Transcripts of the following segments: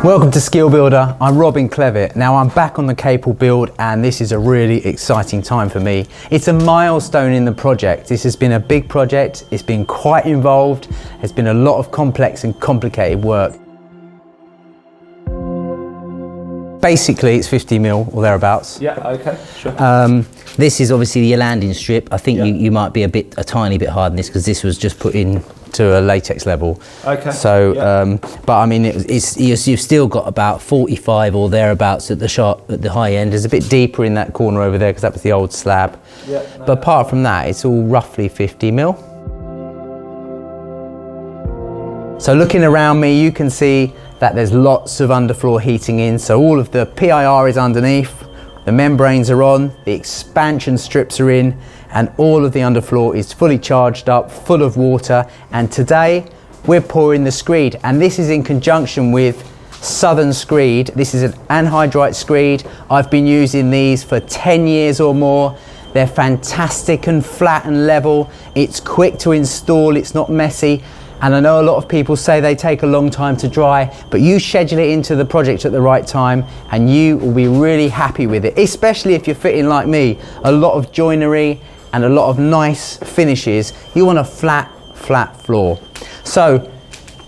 Welcome to Skill Builder. I'm Robin Clevitt. Now I'm back on the Capel Build and this is a really exciting time for me. It's a milestone in the project. This has been a big project. It's been quite involved. There's been a lot of complex and complicated work. Basically it's 50 mil or thereabouts. Yeah, okay, sure. This is obviously your landing strip. I think you might be a tiny bit higher than this because this was just put in to a latex level. Okay. So, but I mean, you've still got about 45 or thereabouts at the high end. There's a bit deeper in that corner over there because that was the old slab. Yeah, but apart from that, it's all roughly 50 mil. So looking around me, you can see that there's lots of underfloor heating in. So all of the PIR is underneath, the membranes are on, the expansion strips are in, and all of the underfloor is fully charged up, full of water. And today we're pouring the Screed, and this is in conjunction with Southern Screed. This is an anhydrite Screed. I've been using these for 10 years or more. They're fantastic and flat and level. It's quick to install, it's not messy. And I know a lot of people say they take a long time to dry, but you schedule it into the project at the right time and you will be really happy with it, especially if you're fitting like me, a lot of joinery and a lot of nice finishes. You want a flat floor. So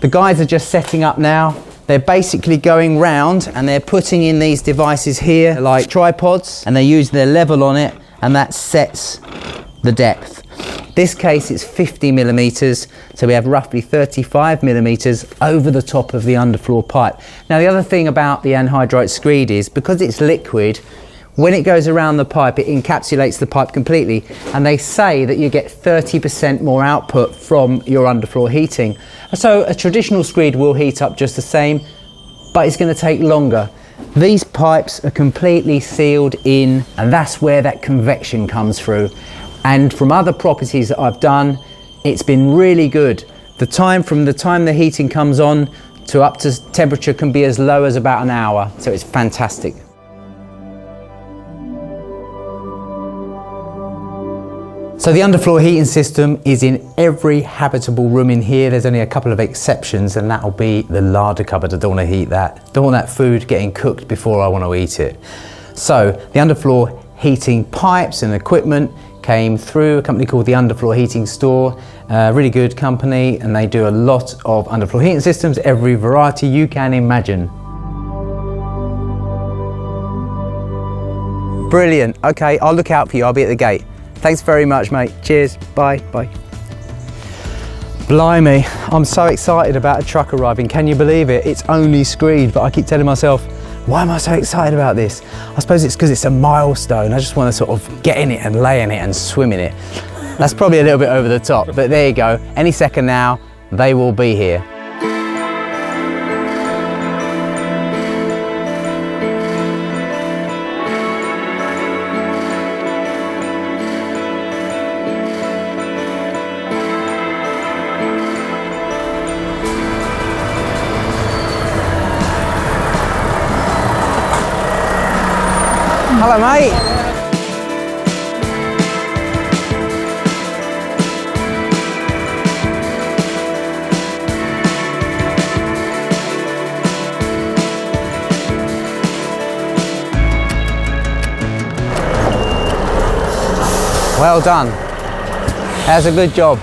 the guys are just setting up now. They're basically going round and they're putting in these devices here like tripods, and they use their level on it, and that sets the depth. This case it's 50 millimeters, so we have roughly 35 millimeters over the top of the underfloor pipe. Now the other thing about the anhydrite Screed is because it's liquid, when it goes around the pipe, it encapsulates the pipe completely, and they say that you get 30% more output from your underfloor heating. So a traditional Screed will heat up just the same, but it's going to take longer. These pipes are completely sealed in, and that's where that convection comes through. And from other properties that I've done, it's been really good. From the time the heating comes on to up to temperature can be as low as about an hour, so it's fantastic. So the underfloor heating system is in every habitable room in here. There's only a couple of exceptions, and that'll be the larder cupboard. I don't want to heat that. Don't want that food getting cooked before I want to eat it. So the underfloor heating pipes and equipment came through a company called the Underfloor Heating Store, a really good company, and they do a lot of underfloor heating systems, every variety you can imagine. Brilliant. Okay, I'll look out for you. I'll be at the gate. Thanks very much, mate. Cheers. Bye. Bye. Blimey, I'm so excited about a truck arriving. Can you believe it? It's only Screed, but I keep telling myself, why am I so excited about this? I suppose it's because it's a milestone. I just want to sort of get in it and lay in it and swim in it. That's probably a little bit over the top, but there you go. Any second now, they will be here. Hello, mate. Well done. That's a good job.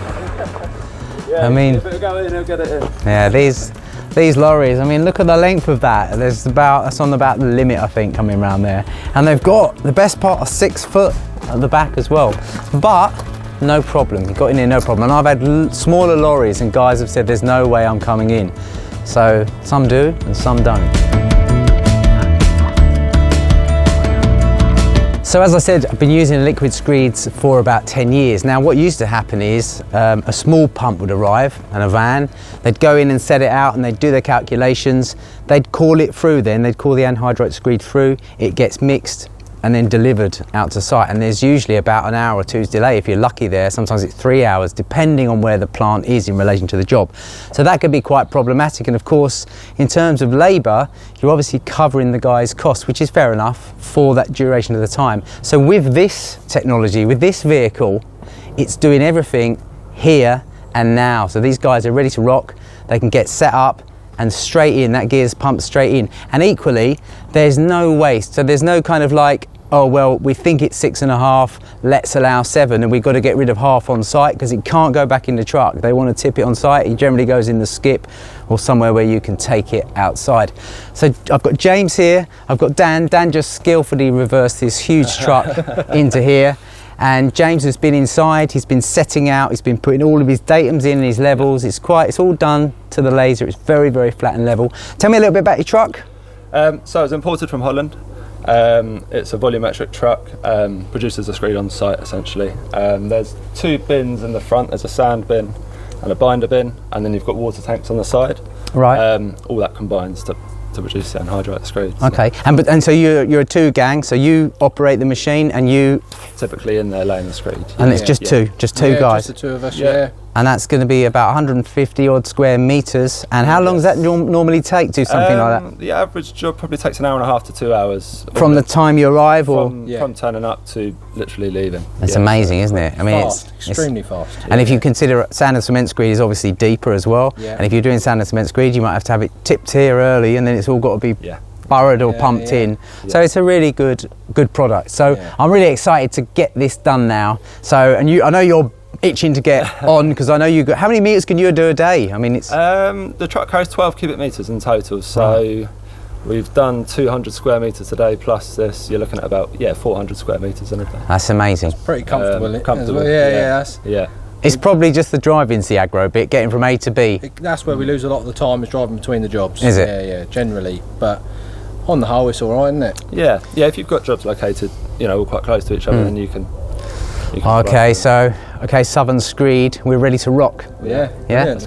Yeah, I mean, if it'll go in, it'll get it in. Yeah, these lorries, I mean, look at the length of that. That's on about the limit, I think, coming around there. And they've got the best part of 6 foot at the back as well. But no problem, you got in here, no problem. And I've had smaller lorries and guys have said there's no way I'm coming in. So some do and some don't. So as I said, I've been using liquid Screeds for about 10 years. Now what used to happen is a small pump would arrive and a van, they'd go in and set it out and they'd do their calculations, they'd call it through then, they'd call the anhydrite Screed through, it gets mixed and then delivered out to site, and there's usually about an hour or two's delay if you're lucky there. Sometimes it's 3 hours depending on where the plant is in relation to the job. So that could be quite problematic, and of course in terms of labour you're obviously covering the guy's costs, which is fair enough for that duration of the time. So with this technology, with this vehicle, it's doing everything here and now. So these guys are ready to rock, they can get set up and straight in. That gear's pumped straight in. And equally, there's no waste. So there's no kind of like, oh, well, we think it's 6.5, let's allow 7, and we've got to get rid of half on site because it can't go back in the truck. They want to tip it on site. It generally goes in the skip or somewhere where you can take it outside. So I've got James here, I've got Dan. Dan just skillfully reversed this huge truck into here. And James has been inside, he's been setting out, he's been putting all of his datums in and his levels. It's all done to the laser. It's very, very flat and level. Tell me a little bit about your truck. So it's imported from Holland. It's a volumetric truck, produces a screed on site essentially. There's 2 bins in the front. There's a sand bin and a binder bin, and then you've got water tanks on the side. Right. All that combines to produce the anhydrite screed. Okay, and so you're a 2 gang, so you operate the machine and you... Typically in there laying the screed. And it's just two guys. Just the 2 of us, yeah. And that's going to be about 150 odd square metres. And how long does that normally take to do something like that? The average job probably takes 1.5 to 2 hours. From the time you arrive, or...? From turning up to literally leaving. It's amazing, isn't it? I mean, fast, extremely fast. And if you consider sand and cement screed is obviously deeper as well. Yeah. And if you're doing sand and cement screed, you might have to have it tipped here early, and then it's all got to be burrowed or pumped in. So it's a really good product. So I'm really excited to get this done now. So, and I know you're itching to get on, because I know you got, how many meters can you do a day? I mean, it's the truck carries 12 cubic meters in total, so we've done 200 square meters today, plus this you're looking at about 400 square meters in a day. That's amazing. Pretty comfortable. Comfortable. Yeah. It's probably just the driving's the aggro bit, getting from A to B. That's where we lose a lot of the time, is driving between the jobs. Is it? Yeah, generally. But on the whole, it's all right, isn't it? Yeah. If you've got jobs located, all quite close to each other, then you can Okay, Southern Screed, we're ready to rock. Yeah.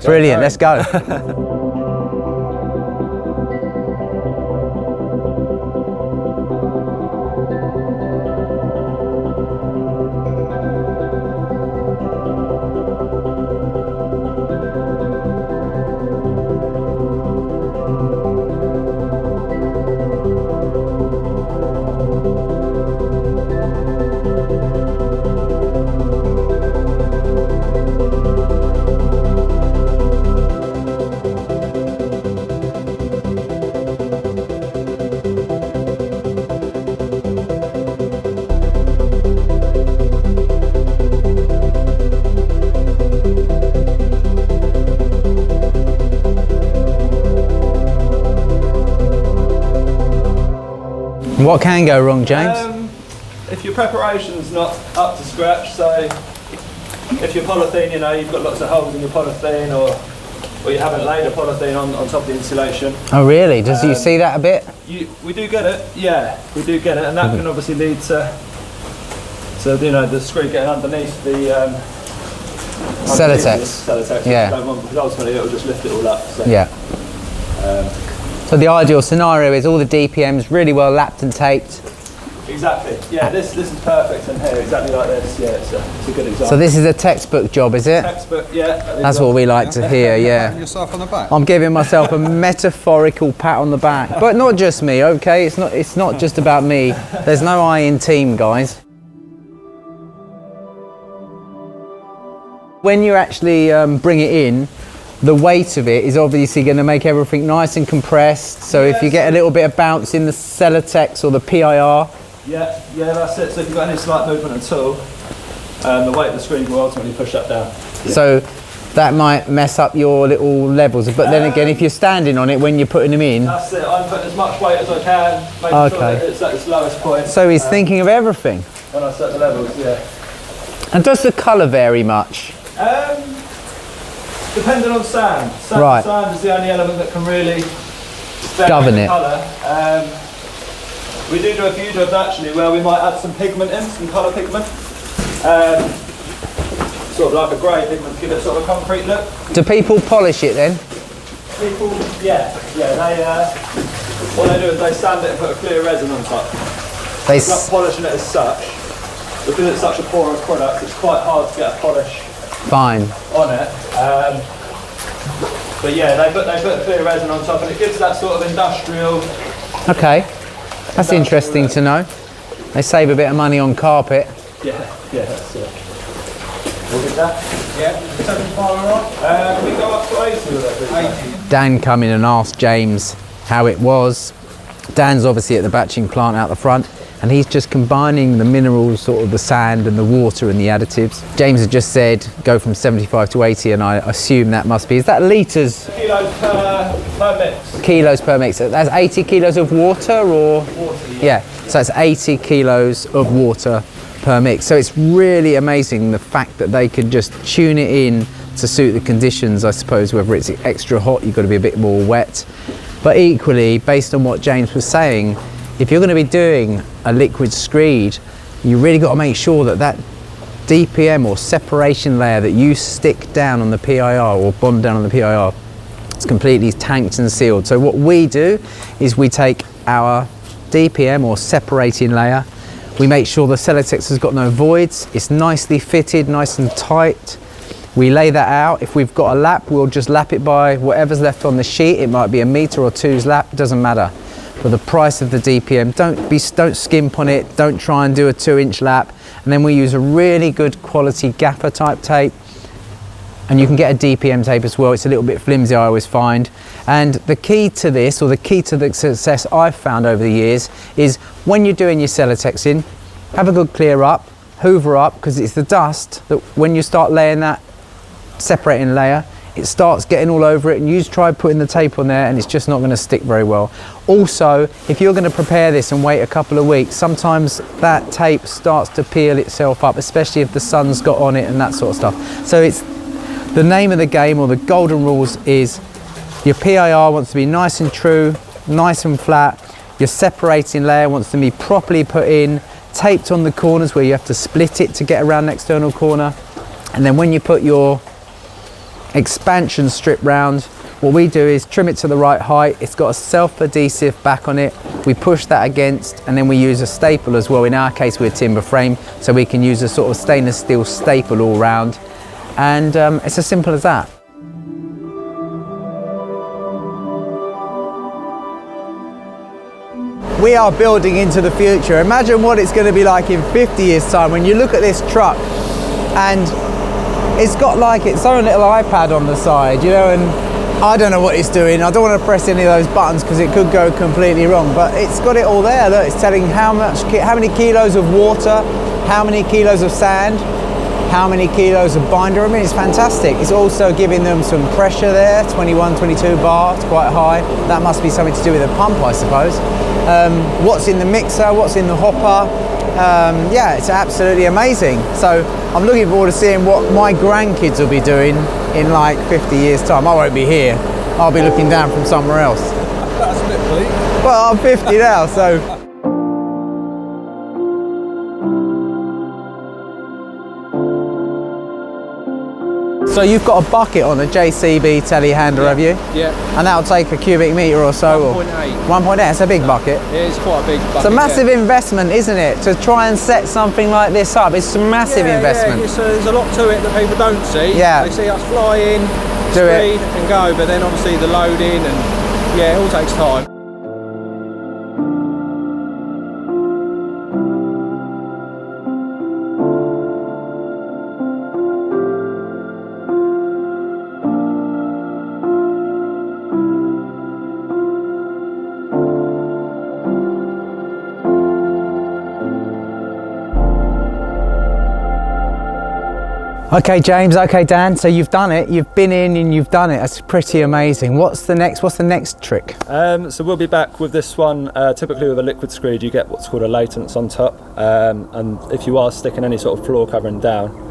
Brilliant. Let's go. What can go wrong, James? If your preparation's not up to scratch, so if your polythene, you've got lots of holes in your polythene, or you haven't laid a polythene on top of the insulation. Oh really? Does you see that a bit? We do get it, we do get it, and that can obviously lead to the screed getting underneath the Celotex. Because ultimately it will just lift it all up. So. So the ideal scenario is all the DPMs really well lapped and taped. Exactly. Yeah, this is perfect in here, exactly like this. Yeah, it's a good example. So this is a textbook job, is it? Textbook, yeah. That's what we like to hear, Patting yourself on the back. I'm giving myself a metaphorical pat on the back, but not just me. Okay, it's not just about me. There's no I in team, guys. When you actually bring it in, the weight of it is obviously going to make everything nice and compressed. So if you get a little bit of bounce in the Celotex or the PIR. Yeah, that's it. So if you've got any slight movement at all, the weight of the screen will ultimately push that down. Yeah. So that might mess up your little levels. But then again, if you're standing on it when you're putting them in. That's it. I'm putting as much weight as I can, making sure that it's at its lowest point. So he's thinking of everything. When I set the levels, And does the colour vary much? Depending on sand. Sand is the only element that can really govern it. Colour. We do a few jobs actually where we might add some pigment in, some colour pigment. Sort of like a grey pigment to give it sort of a concrete look. Do people polish it then? People, they what they do is they sand it and put a clear resin on top. It's not polishing it as such. Because it's such a porous product, it's quite hard to get a polish on it. But they put a clear resin on top and it gives that sort of industrial. Okay, that's interesting to know. They save a bit of money on carpet. Yeah, that's it. We'll get that. Yeah, 75 alright? We go up to 80 with it. 80. Dan come in and asked James how it was. Dan's obviously at the batching plant out the front, and he's just combining the minerals, sort of the sand and the water and the additives. James has just said go from 75 to 80, and I assume that must be, is that litres? Kilos per mix. Kilos per mix. That's 80 kilos of water, or? Water, Yeah, so it's 80 kilos of water per mix. So it's really amazing the fact that they can just tune it in to suit the conditions, I suppose, whether it's extra hot, you've got to be a bit more wet. But equally, based on what James was saying, if you're going to be doing a liquid screed, you really got to make sure that that DPM or separation layer that you stick down on the PIR or bond down on the PIR, it's completely tanked and sealed. So what we do is we take our DPM or separating layer, we make sure the Celotex has got no voids, it's nicely fitted, nice and tight. We lay that out. If we've got a lap, we'll just lap it by whatever's left on the sheet. It might be a metre or two's lap, doesn't matter. For the price of the DPM, don't skimp on it, don't try and do a 2-inch lap. And then we use a really good quality gaffer type tape. And you can get a DPM tape as well. It's a little bit flimsy, I always find. And the key to this, or the key to the success I've found over the years, is when you're doing your Celotexing, have a good clear up, hoover up, because it's the dust that when you start laying that separating layer, it starts getting all over it, and you try putting the tape on there and it's just not going to stick very well. Also, if you're going to prepare this and wait a couple of weeks, sometimes that tape starts to peel itself up, especially if the sun's got on it and that sort of stuff. So it's the name of the game, or the golden rules, is your PIR wants to be nice and true, nice and flat. Your separating layer wants to be properly put in, taped on the corners where you have to split it to get around the external corner. And then when you put your expansion strip round, what we do is trim it to the right height. It's got a self-adhesive back on it. We push that against, and then we use a staple as well. In our case, we're timber frame, so we can use a sort of stainless steel staple all round. And it's as simple as that. We are building into the future. Imagine what it's going to be like in 50 years time when you look at this truck and it's got like its own little iPad on the side, you know, and I don't know what it's doing. I don't want to press any of those buttons because it could go completely wrong, but it's got it all there. Look, it's telling how many kilos of water, how many kilos of sand, how many kilos of binder. I mean, it's fantastic. It's also giving them some pressure there, 21, 22 bar, it's quite high. That must be something to do with the pump, I suppose. What's in the mixer, what's in the hopper. Yeah, it's absolutely amazing. So I'm looking forward to seeing what my grandkids will be doing in like 50 years time. I won't be here. I'll be looking down from somewhere else. That's a bit bleak. Well, I'm 50 now, so. So you've got a bucket on a JCB telehandler, have you? Yeah. And that'll take a cubic metre or so? 1.8. 1.8, it's a big bucket. Yeah, it's quite a big bucket. It's a massive investment, isn't it? To try and set something like this up, it's a massive investment. Yeah, there's a lot to it that people don't see. Yeah. They see us fly in, speed and go, but then obviously the loading and yeah, it all takes time. Okay, James, okay, Dan, so you've done it, you've been in and you've done it. That's pretty amazing. What's the next trick? So we'll be back with this one. Typically with a liquid screed you get what's called a latence on top, and if you are sticking any sort of floor covering down,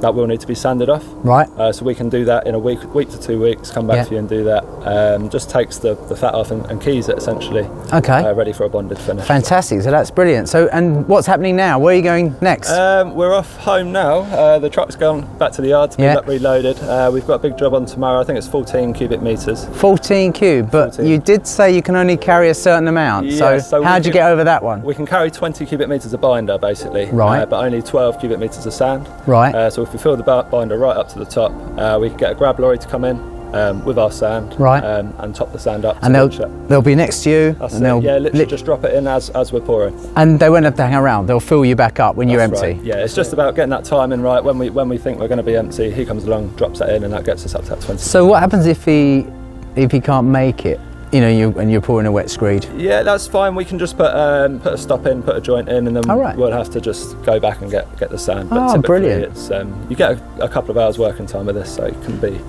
that will need to be sanded off. Right. So we can do that in a week to 2 weeks, come back to you and do that. Just takes the fat off and keys it essentially. Okay. Ready for a bonded finish. Fantastic, so that's brilliant. So, and what's happening now? Where are you going next? We're off home now. The truck's gone back to the yard to be reloaded. We've got a big job on tomorrow. I think it's 14 cubic metres. 14 cube, but 14. You did say you can only carry a certain amount. Yeah, so how'd you get over that one? We can carry 20 cubic metres of binder basically, right. But only 12 cubic metres of sand. Right. So if we fill the binder right up to the top, we can get a grab lorry to come in, with our sand, Right. And top the sand up. And they'll be next to you. That's and it. they'll Yeah, literally just drop it in as we're pouring. And they won't have to hang around. They'll fill you back up when you're That's empty. right. Yeah, it's just about getting that timing right. When we think we're going to be empty, he comes along, drops it in, and that gets us up to that 20. So what happens if he can't make it? You know, and you're pouring a wet screed. Yeah, that's fine. We can just put a stop in, put a joint in, and then we'll have to just go back and get the sand. But typically brilliant! It's you get a couple of hours working time with this, so it can be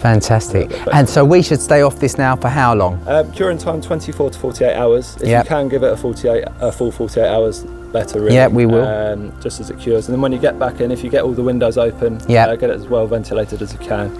fantastic. And so we should stay off this now for how long? Curing time 24 to 48 hours. If you can give it a full 48 hours, better. Really. Yeah, we will. Just as it cures, and then when you get back in, if you get all the windows open, get it as well ventilated as you can.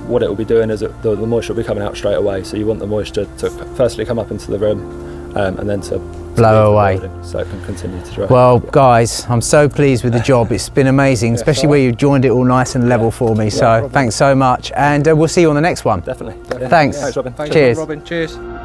What it will be doing is the moisture will be coming out straight away, so you want the moisture to firstly come up into the room and then to blow away so it can continue to dry. Well guys, I'm so pleased with the job. It's been amazing, especially where you've joined it all nice and level for me, so thanks so much, and we'll see you on the next one. Definitely. Thanks. Thanks, Robin. Thanks, Cheers. Robin. Cheers.